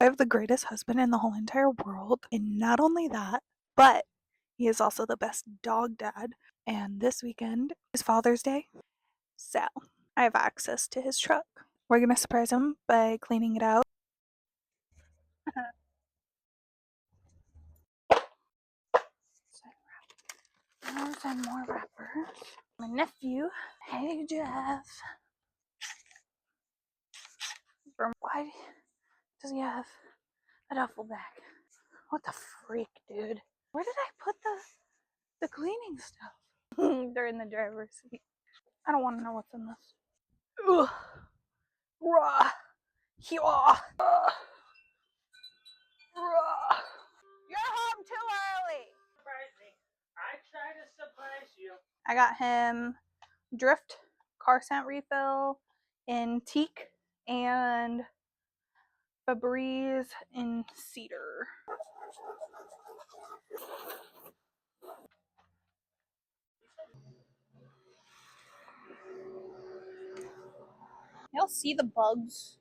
have the greatest husband in the whole entire world. And not only that, but he is also the best dog dad. And this weekend is Father's Day. So I have access to his truck. We're going to surprise him by cleaning it out. More wrappers. My nephew. Hey, Jeff. Why does he have a duffel bag? What the freak, dude? Where did I put the cleaning stuff? They're in the driver's seat. I don't want to know what's in this. Ugh. Rah. Rah. Rah. You're home too early. Surprise me. I try to surprise you. I got him Drift car scent refill in teak and Febreze in cedar. Y'all see the bugs